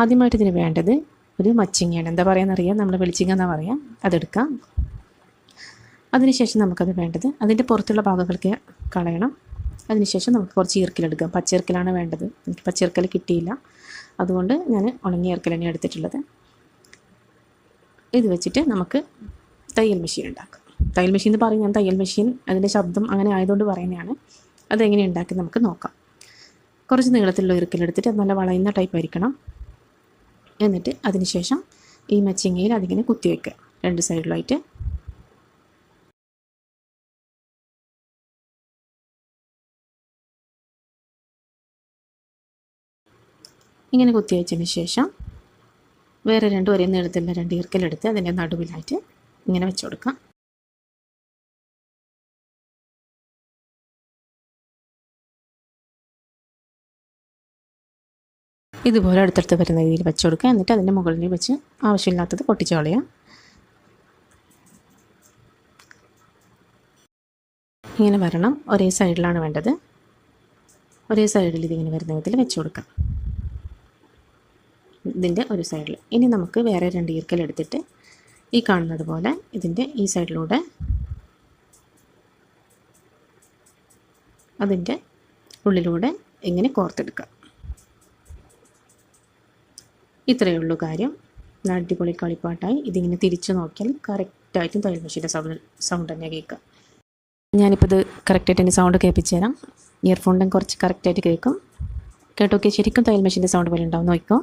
ആദ്യമായിട്ട് ഇതിന് വേണ്ടത് ഒരു മച്ചിങ്ങയാണ്. എന്താ പറയുകയെന്നറിയാം, നമ്മൾ വെളിച്ചിങ്ങ എന്നാണ് പറയാം. അതെടുക്കാം. അതിനുശേഷം നമുക്കത് വേണ്ടത് അതിൻ്റെ പുറത്തുള്ള ഭാഗങ്ങളൊക്കെ കളയണം. അതിനുശേഷം നമുക്ക് കുറച്ച് ഈർക്കലെടുക്കാം. പച്ചീർക്കലാണ് വേണ്ടത്. എനിക്ക് പച്ചീർക്കൽ കിട്ടിയില്ല, അതുകൊണ്ട് ഞാൻ ഉണങ്ങിയ ഈർക്കൽ തന്നെയാണ് എടുത്തിട്ടുള്ളത്. ഇത് വെച്ചിട്ട് നമുക്ക് തയ്യൽ മെഷീൻ ഉണ്ടാക്കാം. തയ്യൽ മെഷീൻ എന്ന് പറയും ഞാൻ, തയ്യൽ മെഷീൻ അതിൻ്റെ ശബ്ദം അങ്ങനെ ആയതുകൊണ്ട് പറയുന്നതാണ്. അതെങ്ങനെ ഉണ്ടാക്കി നമുക്ക് നോക്കാം. കുറച്ച് നീളത്തിലുള്ള ഈർക്കലെടുത്തിട്ട് അത് നല്ല വളയുന്ന ടൈപ്പ് ആയിരിക്കണം. എന്നിട്ട് അതിനുശേഷം ഈ മച്ചിങ്ങയിൽ അതിങ്ങനെ കുത്തി വയ്ക്കുക, രണ്ട് സൈഡിലായിട്ട്. ഇങ്ങനെ കുത്തി വെച്ചതിന് ശേഷം വേറെ രണ്ട് ഒരേ നീളത്തിലുള്ള രണ്ട് ഈർക്കലെടുത്ത് അതിൻ്റെ നടുവിലായിട്ട് ഇങ്ങനെ വെച്ച് കൊടുക്കാം. ഇതുപോലെ അടുത്തടുത്ത് വരുന്ന രീതിയിൽ വെച്ച് കൊടുക്കുക. എന്നിട്ട് അതിൻ്റെ മുകളിൽ വെച്ച് ആവശ്യമില്ലാത്തത് പൊട്ടിച്ച് കളയുക. ഇങ്ങനെ വരണം, ഒരേ സൈഡിലാണ് വേണ്ടത്. ഒരേ സൈഡിൽ ഇതിങ്ങനെ വരുന്ന വിധത്തിൽ വെച്ച് കൊടുക്കാം, ഇതിൻ്റെ ഒരു സൈഡിൽ. ഇനി നമുക്ക് വേറെ രണ്ട് ഈർക്കലെടുത്തിട്ട് ഈ കാണുന്നത് പോലെ ഇതിൻ്റെ ഈ സൈഡിലൂടെ അതിൻ്റെ ഉള്ളിലൂടെ ഇങ്ങനെ കോർത്തെടുക്കുക. ഇത്രയേ ഉള്ളൂ കാര്യം. അടിപൊളി കളിപ്പാട്ടായി. ഇതിങ്ങനെ തിരിച്ചു നോക്കിയാൽ കറക്റ്റായിട്ടും തയ്യൽ മെഷീൻ്റെ സൗണ്ട് തന്നെ കേൾക്കുക. ഞാനിപ്പോൾ ഇത് കറക്റ്റായിട്ട് എൻ്റെ സൗണ്ട് കേൾപ്പിച്ച് തരാം. ഇയർഫോണിൻ്റെ കുറച്ച് കറക്റ്റായിട്ട് കേൾക്കും. കേട്ടോക്കെ ശരിക്കും തയ്യൽ മെഷീൻ്റെ സൗണ്ട് പോലെ ഉണ്ടാവും. നോക്കിക്കോ.